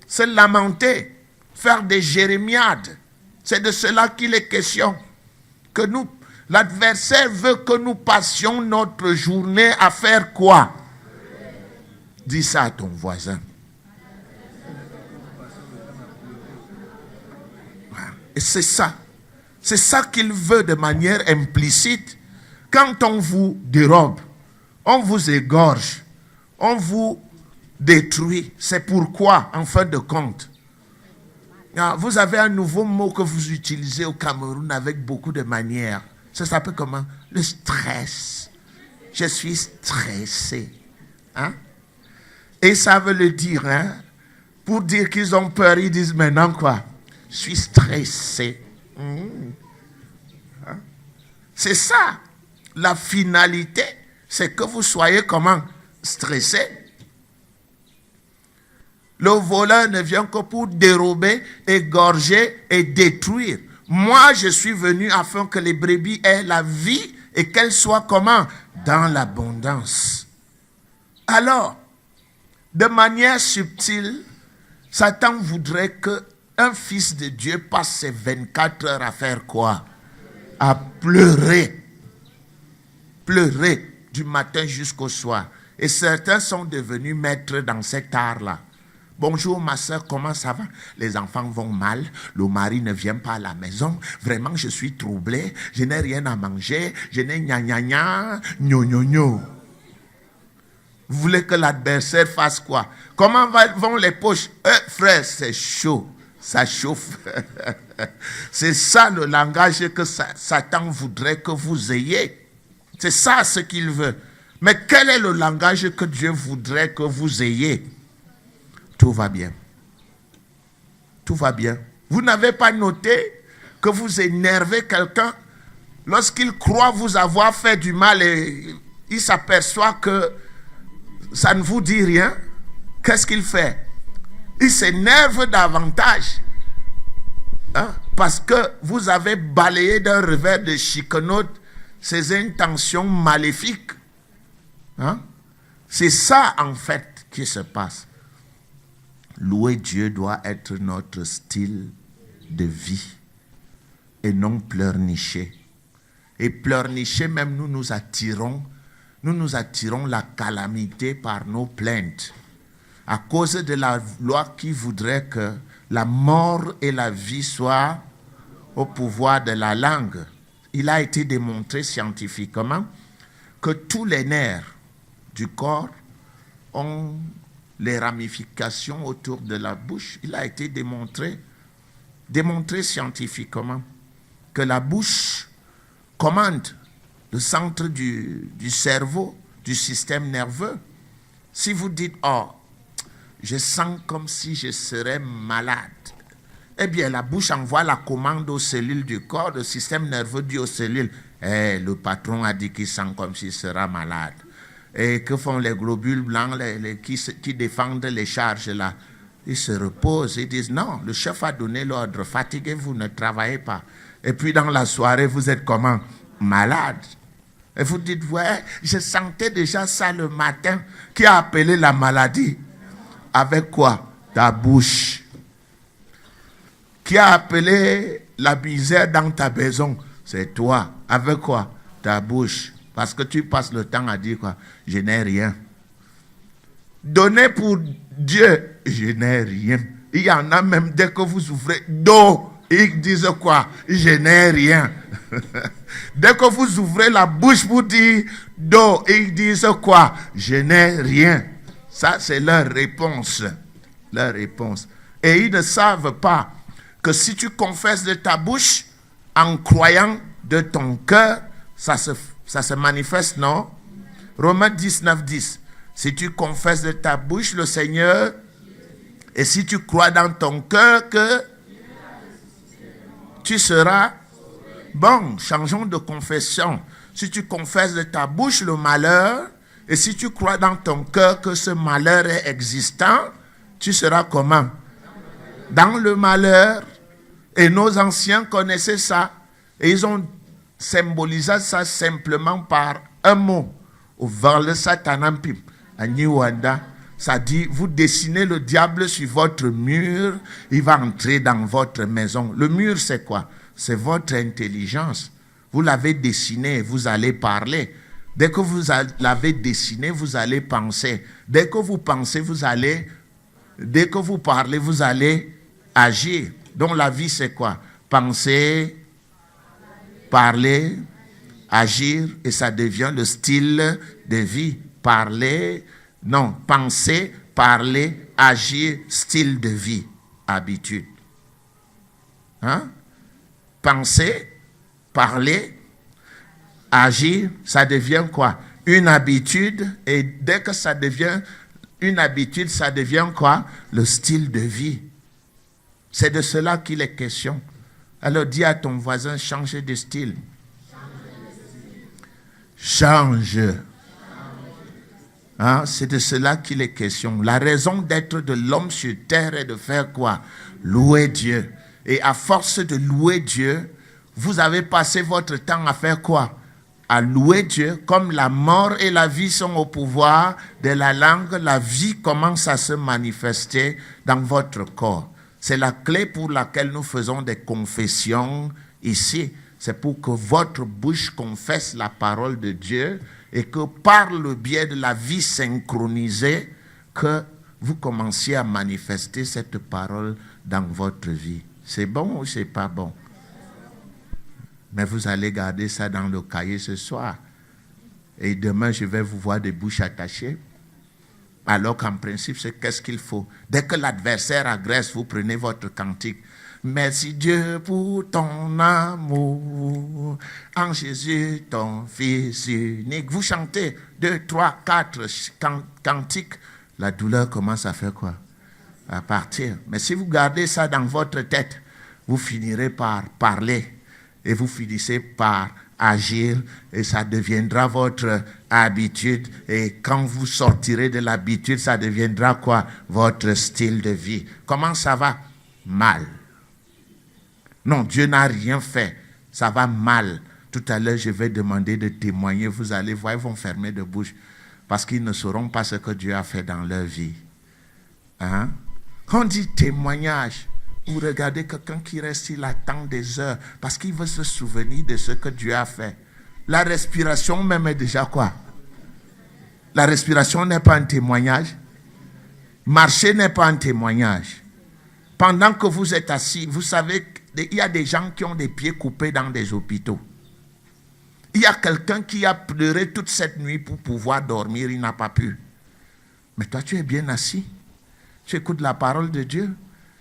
se lamenter, faire des jérémiades. C'est de cela qu'il est question. Que nous, l'adversaire veut que nous passions notre journée à faire quoi? Dis ça à ton voisin. Et c'est ça. C'est ça qu'il veut de manière implicite. Quand on vous dérobe, on vous égorge, on vous détruit. C'est pourquoi, en fin de compte, vous avez un nouveau mot que vous utilisez au Cameroun avec beaucoup de manières. Ça s'appelle comment? Le stress. Je suis stressé. Hein? Et ça veut le dire, hein? Pour dire qu'ils ont peur, ils disent maintenant quoi? Je suis stressé. C'est ça. La finalité, c'est que vous soyez comment? Stressé. Le voleur ne vient que pour dérober, égorger et détruire. Moi, je suis venu afin que les brebis aient la vie et qu'elles soient comment? Dans l'abondance. Alors, de manière subtile, Satan voudrait qu'un fils de Dieu passe ses 24 heures à faire quoi? À pleurer. Pleurer du matin jusqu'au soir. Et certains sont devenus maîtres dans cet art-là. Bonjour ma soeur, comment ça va? Les enfants vont mal, le mari ne vient pas à la maison. Vraiment, je suis troublé, je n'ai rien à manger, je n'ai gna gna gna, gno gno gno. Vous voulez que l'adversaire fasse quoi? Comment vont les poches? Frère, c'est chaud, ça chauffe. C'est ça le langage que Satan voudrait que vous ayez. C'est ça ce qu'il veut. Mais quel est le langage que Dieu voudrait que vous ayez? Tout va bien. Tout va bien. Vous n'avez pas noté que vous énervez quelqu'un lorsqu'il croit vous avoir fait du mal et il s'aperçoit que ça ne vous dit rien? Qu'est-ce qu'il fait? Il s'énerve davantage. Hein? Parce que vous avez balayé d'un revers de chiquenote ses intentions maléfiques. Hein? C'est ça en fait qui se passe. Louer Dieu doit être notre style de vie et non pleurnicher. Et pleurnicher, même nous attirons la calamité par nos plaintes. À cause de la loi qui voudrait que la mort et la vie soient au pouvoir de la langue. Il a été démontré scientifiquement que tous les nerfs du corps ont les ramifications autour de la bouche. Il a été démontré scientifiquement que la bouche commande le centre du cerveau, du système nerveux. Si vous dites, oh, je sens comme si je serais malade, eh bien la bouche envoie la commande aux cellules du corps, le système nerveux dit aux cellules, le patron a dit qu'il sent comme s'il sera malade. Et que font les globules blancs qui défendent les charges là? Ils se reposent, ils disent non, le chef a donné l'ordre, fatiguez-vous, ne travaillez pas. Et puis dans la soirée, vous êtes comment? Malade. Et vous dites, ouais, je sentais déjà ça le matin. Qui a appelé la maladie? Avec quoi? Ta bouche. Qui a appelé la misère dans ta maison? C'est toi. Avec quoi? Ta bouche. Parce que tu passes le temps à dire quoi? Je n'ai rien. Donnez pour Dieu, je n'ai rien. Il y en a même, dès que vous ouvrez, ils disent quoi? Je n'ai rien. Dès que vous ouvrez la bouche pour dire ils disent quoi? Je n'ai rien. Ça, c'est leur réponse. Leur réponse. Et ils ne savent pas que si tu confesses de ta bouche, en croyant de ton cœur, ça se manifeste, non? Romains 19, 10. Si tu confesses de ta bouche le Seigneur, et si tu crois dans ton cœur que tu seras bon, changeons de confession. Si tu confesses de ta bouche le malheur, et si tu crois dans ton cœur que ce malheur est existant, tu seras comment? Dans le malheur. Et nos anciens connaissaient ça. Et ils ont symbolisé ça simplement par un mot. Vers Satanampim, à Niwanda. Ça dit, vous dessinez le diable sur votre mur, il va entrer dans votre maison. Le mur, c'est quoi? C'est votre intelligence. Vous l'avez dessiné, vous allez parler. Dès que vous l'avez dessiné, vous allez penser. Dès que vous pensez, dès que vous parlez, vous allez agir. Donc la vie, c'est quoi? Penser, parler, agir, et ça devient le style de vie. Penser, parler, agir, style de vie, habitude. Hein? Penser, parler, agir, ça devient quoi? Une habitude, et dès que ça devient une habitude, ça devient quoi? Le style de vie. C'est de cela qu'il est question. Alors dis à ton voisin, change de style. change. Hein? C'est de cela qu'il est question. La raison d'être de l'homme sur terre est de faire quoi? Louer Dieu. Et à force de louer Dieu, vous avez passé votre temps à faire quoi? À louer Dieu. Comme la mort et la vie sont au pouvoir de la langue, la vie commence à se manifester dans votre corps. C'est la clé pour laquelle nous faisons des confessions ici. C'est pour que votre bouche confesse la parole de Dieu et que par le biais de la vie synchronisée, que vous commenciez à manifester cette parole dans votre vie. C'est bon ou c'est pas bon? Mais vous allez garder ça dans le cahier ce soir. Et demain, je vais vous voir des bouches attachées. Alors qu'en principe, c'est qu'est-ce qu'il faut? Dès que l'adversaire agresse, vous prenez votre cantique. Merci Dieu pour ton amour, en Jésus ton Fils unique. Vous chantez 2, 3, 4 cantiques. La douleur commence à faire quoi? À partir. Mais si vous gardez ça dans votre tête, vous finirez par parler et vous finissez par agir et ça deviendra votre habitude. Et quand vous sortirez de l'habitude, ça deviendra quoi? Votre style de vie. Comment ça va? Mal. Non, Dieu n'a rien fait. Ça va mal. Tout à l'heure, je vais demander de témoigner. Vous allez voir, ils vont fermer de bouche. Parce qu'ils ne sauront pas ce que Dieu a fait dans leur vie. Hein? Quand on dit témoignage, vous regardez quelqu'un qui reste, il attend des heures. Parce qu'il veut se souvenir de ce que Dieu a fait. La respiration même est déjà quoi? La respiration n'est pas un témoignage. Marcher n'est pas un témoignage. Pendant que vous êtes assis, vous savez qu'il y a des gens qui ont des pieds coupés dans des hôpitaux. Il y a quelqu'un qui a pleuré toute cette nuit pour pouvoir dormir, il n'a pas pu. Mais toi, tu es bien assis. Tu écoutes la parole de Dieu.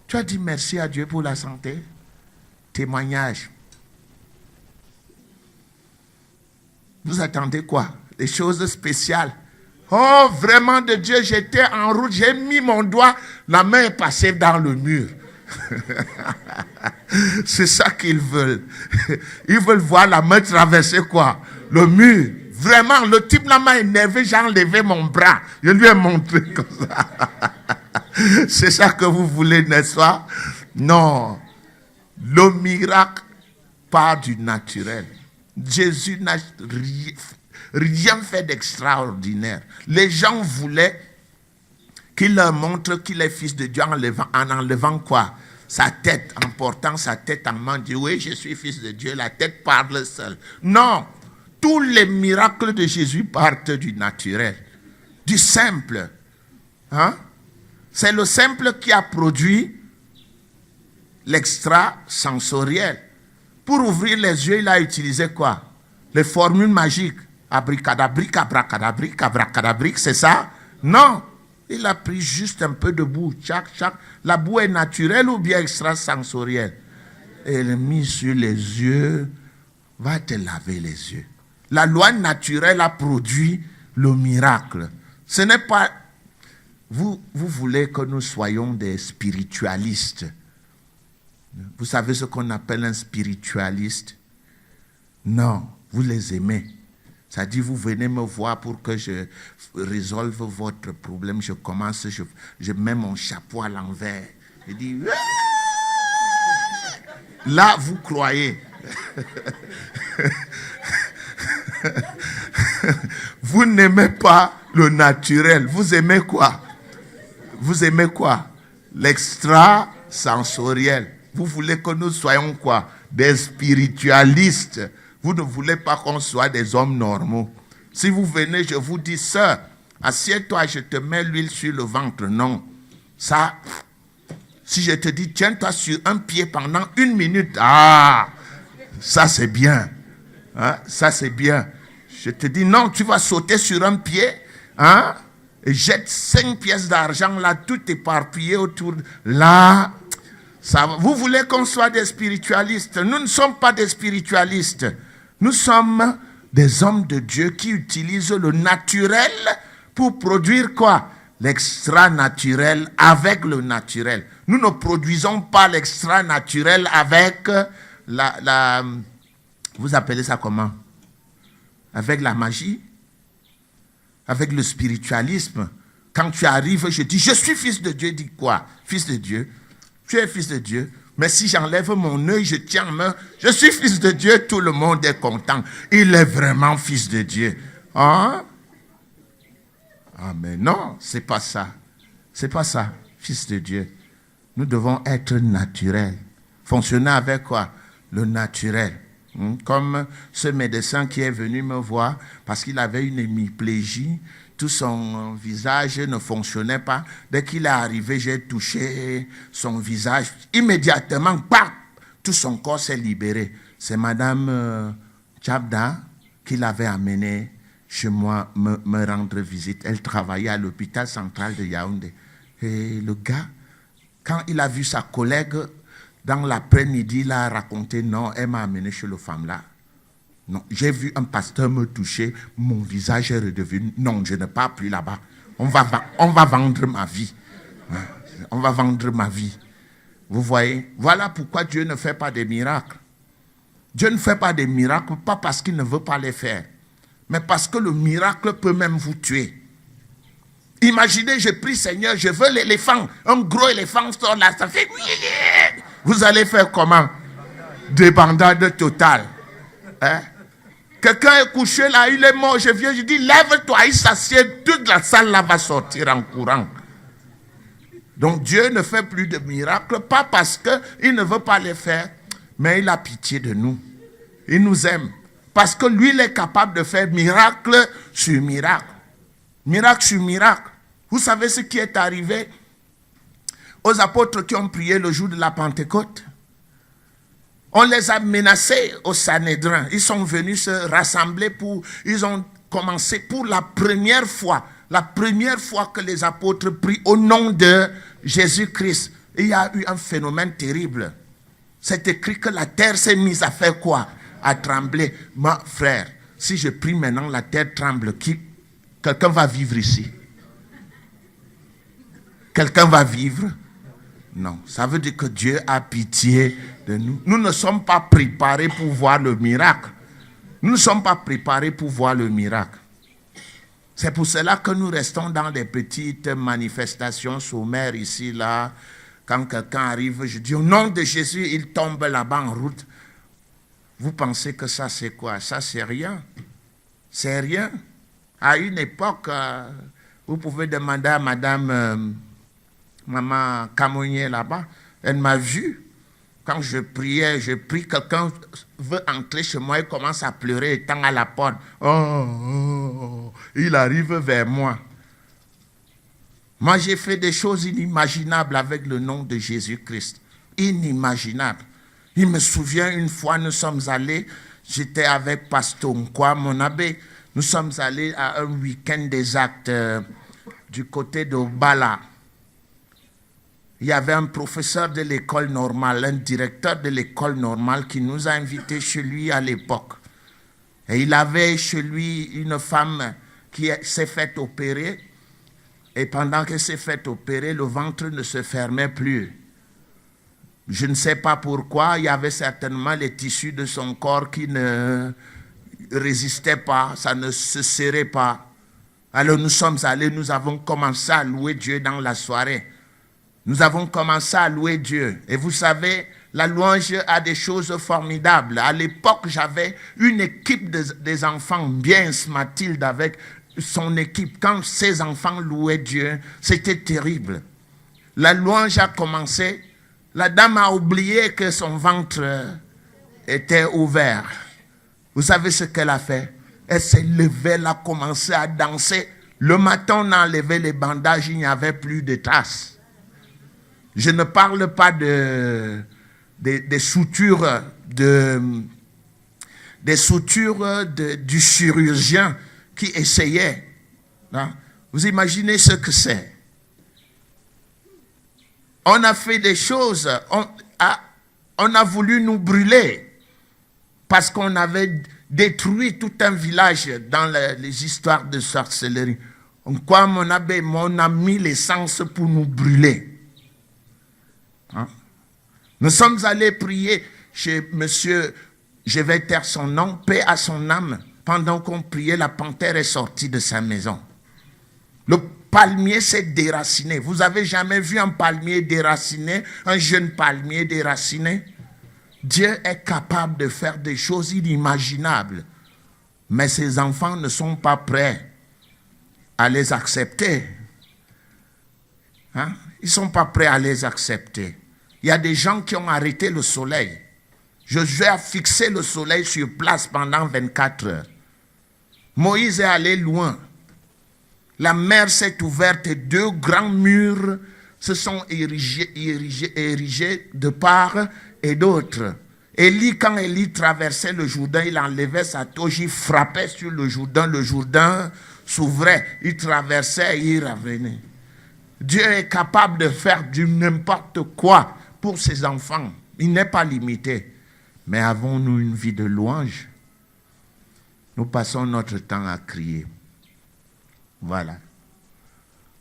Tu as dit merci à Dieu pour la santé. Témoignage. Vous attendez quoi? Des choses spéciales. Oh, vraiment de Dieu, j'étais en route, j'ai mis mon doigt, la main est passée dans le mur. C'est ça qu'ils veulent. Ils veulent voir la main traverser quoi? Le mur. Vraiment, le type là m'a énervé, j'ai enlevé mon bras. Je lui ai montré comme ça. C'est ça que vous voulez, n'est-ce pas? Non. Le miracle part du naturel. Jésus n'a rien fait d'extraordinaire. Les gens voulaient qu'il leur montre qu'il est fils de Dieu en enlevant quoi? Sa tête, en portant sa tête en main. Dit oui, je suis fils de Dieu, la tête parle seule. Non, tous les miracles de Jésus partent du naturel, du simple. Hein? C'est le simple qui a produit l'extrasensoriel. Pour ouvrir les yeux, il a utilisé quoi? Les formules magiques. Abricadabrique, abracadabrique, abracadabrique, c'est ça? Non. Il a pris juste un peu de boue. La boue est naturelle ou bien extrasensorielle? Et il a mis sur les yeux. Va te laver les yeux. La loi naturelle a produit le miracle. Ce n'est pas... Vous voulez que nous soyons des spiritualistes. Vous savez ce qu'on appelle un spiritualiste? Non, vous les aimez. Ça dit, vous venez me voir pour que je résolve votre problème. Je commence, je mets mon chapeau à l'envers. Je dis, là, vous croyez. Vous n'aimez pas le naturel. Vous aimez quoi? Vous aimez quoi? L'extrasensoriel. Vous voulez que nous soyons quoi? Des spiritualistes. Vous ne voulez pas qu'on soit des hommes normaux. Si vous venez, je vous dis, sœur, assieds-toi, je te mets l'huile sur le ventre. Non. Ça, si je te dis, tiens-toi sur un pied pendant 1 minute, ça c'est bien. Hein? Ça c'est bien. Je te dis, non, tu vas sauter sur un pied, hein? Et jette 5 pièces d'argent là, tout éparpillé autour. Là, ça, vous voulez qu'on soit des spiritualistes? Nous ne sommes pas des spiritualistes. Nous sommes des hommes de Dieu qui utilisent le naturel pour produire quoi? L'extra-naturel avec le naturel. Nous ne produisons pas l'extra-naturel avec vous appelez ça comment? avec la magie, avec le spiritualisme. Quand tu arrives, je dis, je suis fils de Dieu. Dis quoi? Fils de Dieu. Tu es fils de Dieu. Mais si j'enlève mon œil, je tiens en main, je suis fils de Dieu, tout le monde est content. Il est vraiment fils de Dieu. Hein? Ah, mais non, c'est pas ça. C'est pas ça, fils de Dieu. Nous devons être naturels. Fonctionner avec quoi? Le naturel. Comme ce médecin qui est venu me voir parce qu'il avait une hémiplégie, tout son visage ne fonctionnait pas. Dès qu'il est arrivé, j'ai touché son visage. Immédiatement, bam, tout son corps s'est libéré. C'est Madame Tchabda qui l'avait amené chez moi me rendre visite. Elle travaillait à l'hôpital central de Yaoundé. Et le gars, quand il a vu sa collègue, dans l'après-midi, il a raconté, non, elle m'a amené chez le femme là. Non, j'ai vu un pasteur me toucher, mon visage est redevenu, non, je ne pars plus là-bas. On va vendre ma vie. On va vendre ma vie. Vous voyez, voilà pourquoi Dieu ne fait pas des miracles. Dieu ne fait pas des miracles, pas parce qu'il ne veut pas les faire, mais parce que le miracle peut même vous tuer. Imaginez, je prie Seigneur, je veux l'éléphant, un gros éléphant sort là, ça fait... Vous allez faire comment? Débandade totale. Hein? Quelqu'un est couché là, il est mort, je viens, je dis, lève-toi, il s'assied, toute la salle là va sortir en courant. Donc Dieu ne fait plus de miracles, pas parce qu'il ne veut pas les faire, mais il a pitié de nous. Il nous aime. Parce que lui, il est capable de faire miracle sur miracle. Miracle sur miracle. Vous savez ce qui est arrivé aux apôtres qui ont prié le jour de la Pentecôte? On les a menacés au Sanhédrin. Ils sont venus se rassembler ils ont commencé pour la première fois que les apôtres prient au nom de Jésus-Christ. Il y a eu un phénomène terrible. C'est écrit que la terre s'est mise à faire quoi? À trembler. Mon frère, si je prie maintenant, la terre tremble. Quelqu'un va vivre ici? Quelqu'un va vivre? Non. Ça veut dire que Dieu a pitié de nous. Nous ne sommes pas préparés pour voir le miracle. Nous ne sommes pas préparés pour voir le miracle. C'est pour cela que nous restons dans des petites manifestations sommaires ici, là. Quand quelqu'un arrive, je dis au nom de Jésus, il tombe là-bas en route. Vous pensez que ça c'est quoi? Ça c'est rien. C'est rien. À une époque, vous pouvez demander à Madame Maman Camonnier là-bas, elle m'a vu. Quand je priais, je prie, quelqu'un veut entrer chez moi, il commence à pleurer, il tend à la porte. Il arrive vers moi. Moi, j'ai fait des choses inimaginables avec le nom de Jésus-Christ. Inimaginables. Il me souvient, une fois, nous sommes allés, j'étais avec Pasteur Nkwa, mon abbé, nous sommes allés à un week-end des actes du côté de Bala. Il y avait un professeur de l'école normale, un directeur de l'école normale qui nous a invités chez lui à l'époque. Et il avait chez lui une femme qui s'est faite opérer. Et pendant qu'elle s'est faite opérer, le ventre ne se fermait plus. Je ne sais pas pourquoi, il y avait certainement les tissus de son corps qui ne résistaient pas, ça ne se serrait pas. Alors nous sommes allés, nous avons commencé à louer Dieu dans la soirée. Nous avons commencé à louer Dieu. Et vous savez, la louange a des choses formidables. À l'époque, j'avais une équipe des enfants, bien Mathilde avec son équipe. Quand ces enfants louaient Dieu, c'était terrible. La louange a commencé. La dame a oublié que son ventre était ouvert. Vous savez ce qu'elle a fait? Elle s'est levée, elle a commencé à danser. Le matin, on a enlevé les bandages, il n'y avait plus de traces. Je ne parle pas des soutures, du chirurgien qui essayait. Hein? Vous imaginez ce que c'est? On a fait des choses, on a voulu nous brûler parce qu'on avait détruit tout un village dans les histoires de sorcellerie. Quoi, on a mis l'essence pour nous brûler. Hein? Nous sommes allés prier chez monsieur, je vais taire son nom, paix à son âme. pendant qu'on priait, la panthère est sortie de sa maison. Le palmier s'est déraciné. Vous avez jamais vu un palmier déraciné, un jeune palmier déraciné? Dieu est capable de faire des choses inimaginables. Mais ses enfants ne sont pas prêts à les accepter. Hein? Ils ne sont pas prêts à les accepter. Il y a des gens qui ont arrêté le soleil. Josué a fixé le soleil sur place pendant 24 heures. Moïse est allé loin. La mer s'est ouverte et 2 grands murs se sont érigés de part et d'autre. Élie, quand Élie traversait le Jourdain, il enlevait sa toge, il frappait sur le Jourdain s'ouvrait, il traversait et il revenait. Dieu est capable de faire du n'importe quoi pour ses enfants. Il n'est pas limité. Mais avons-nous une vie de louange? Nous passons notre temps à crier. Voilà.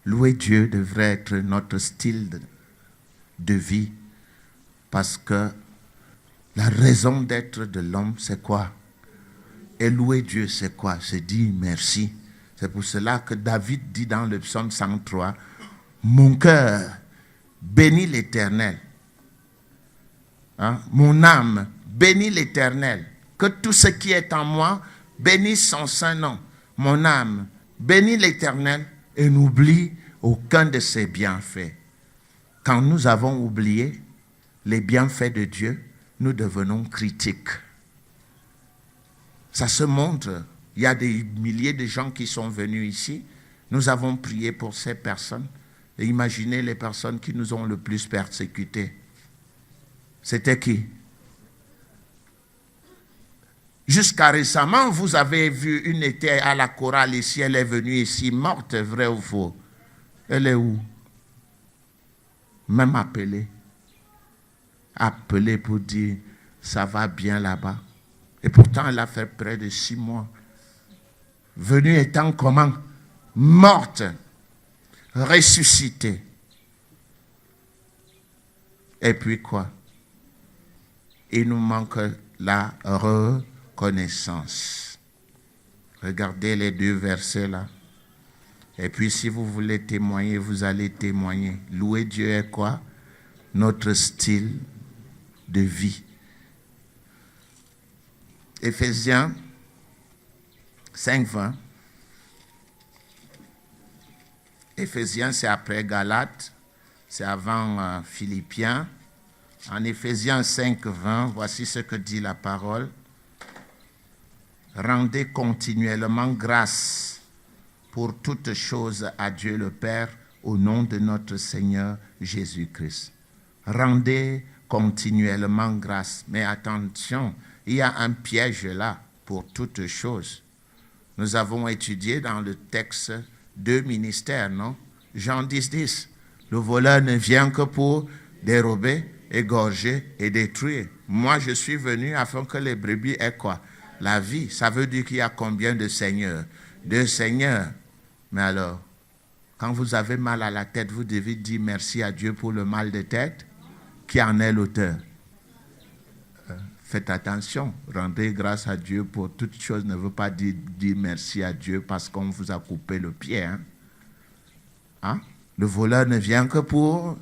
Louer Dieu devrait être notre style de vie, parce que la raison d'être de l'homme, c'est quoi? Et louer Dieu, c'est quoi? C'est dire merci. C'est pour cela que David dit dans le psaume 103, « Mon cœur bénit l'Éternel. Hein? Mon âme bénit l'Éternel. Que tout ce qui est en moi bénisse son saint nom. Mon âme bénit l'Éternel et n'oublie aucun de ses bienfaits. » Quand nous avons oublié les bienfaits de Dieu, nous devenons critiques. Ça se montre. Il y a des milliers de gens qui sont venus ici. Nous avons prié pour ces personnes. Et imaginez les personnes qui nous ont le plus persécutés. C'était qui? Jusqu'à récemment, vous avez vu une était à la chorale ici, elle est venue ici morte, vrai ou faux? Elle est où? Même appelée. Appelée pour dire, ça va bien là-bas. Et pourtant, elle a fait près de 6 mois. Venue étant comment? Morte, ressuscitée. Et puis quoi? Il nous manque la reconnaissance. Regardez les 2 versets là. Et puis si vous voulez témoigner, vous allez témoigner. Louer Dieu est quoi? Notre style de vie. Éphésiens 5:20. Éphésiens, c'est après Galates, c'est avant Philippiens. En Éphésiens 5:20, voici ce que dit la parole. Rendez continuellement grâce pour toutes choses à Dieu le Père au nom de notre Seigneur Jésus-Christ. Rendez continuellement grâce. Mais attention, il y a un piège là pour toutes choses. Nous avons étudié dans le texte 2 ministères, non? Jean 10:10. Le voleur ne vient que pour dérober, égorger et détruire. Moi, je suis venu afin que les brebis aient quoi? La vie. Ça veut dire qu'il y a combien de seigneurs? 2 seigneurs. Mais alors, quand vous avez mal à la tête, vous devez dire merci à Dieu pour le mal de tête. Qui en est l'auteur? Faites attention. Rendez grâce à Dieu pour toute chose ne veut pas dire merci à Dieu parce qu'on vous a coupé le pied. Hein? Le voleur ne vient que pour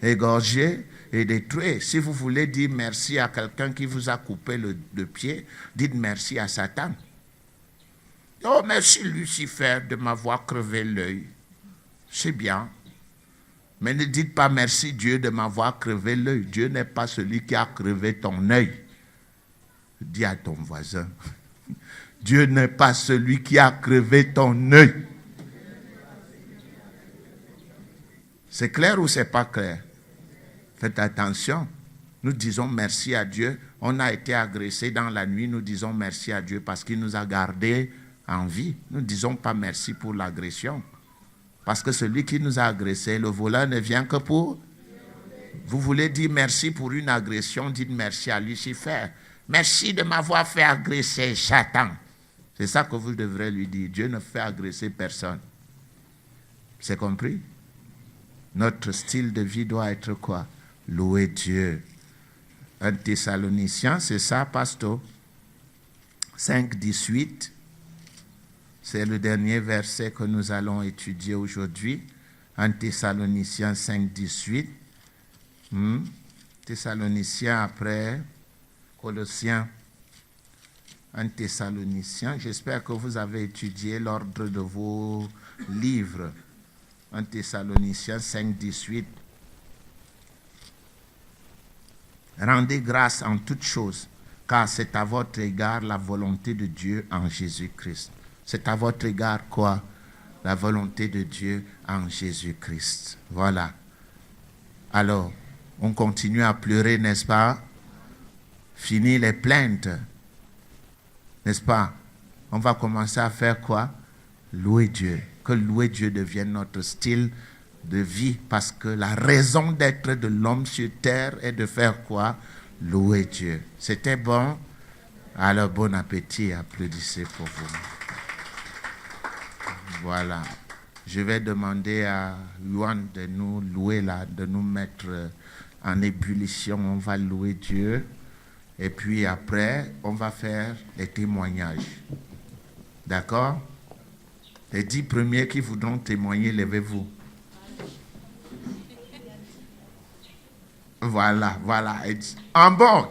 égorger et détruire. Si vous voulez dire merci à quelqu'un qui vous a coupé le pied, dites merci à Satan. Oh, merci Lucifer de m'avoir crevé l'œil. C'est bien. Mais ne dites pas merci Dieu de m'avoir crevé l'œil. Dieu n'est pas celui qui a crevé ton œil. Dis à ton voisin. Dieu n'est pas celui qui a crevé ton œil. C'est clair ou c'est pas clair? Faites attention. Nous disons merci à Dieu. On a été agressé dans la nuit. Nous disons merci à Dieu parce qu'il nous a gardés en vie. Nous ne disons pas merci pour l'agression. Parce que celui qui nous a agressés, le voleur ne vient que pour... Vous voulez dire merci pour une agression, dites merci à Lucifer. Merci de m'avoir fait agresser, Satan. C'est ça que vous devrez lui dire. Dieu ne fait agresser personne. C'est compris? Notre style de vie doit être quoi? Louer Dieu. 1 Thessaloniciens, c'est ça, pasteur? 5, 18. C'est le dernier verset que nous allons étudier aujourd'hui. 1 Thessaloniciens 5, 18. Thessaloniciens après Colossiens. 1 Thessaloniciens. J'espère que vous avez étudié l'ordre de vos livres. 1 Thessaloniciens 5, 18. Rendez grâce en toutes choses, car c'est à votre égard la volonté de Dieu en Jésus-Christ. C'est à votre égard quoi? La volonté de Dieu en Jésus-Christ. Voilà. Alors, on continue à pleurer, n'est-ce pas? Fini les plaintes. N'est-ce pas? On va commencer à faire quoi? Louer Dieu. Que louer Dieu devienne notre style de vie, parce que la raison d'être de l'homme sur terre est de faire quoi? Louer Dieu. C'était bon? Alors bon appétit, applaudissez pour vous. Voilà. Je vais demander à Yuan de nous louer là, de nous mettre en ébullition. On va louer Dieu. Et puis après, on va faire les témoignages. D'accord? Les 10 premiers qui voudront témoigner, levez-vous. Voilà, voilà. En bon,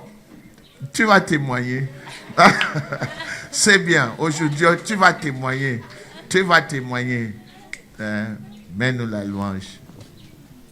tu vas témoigner. C'est bien. Aujourd'hui, tu vas témoigner. Tu vas témoigner. Mets-nous la louange.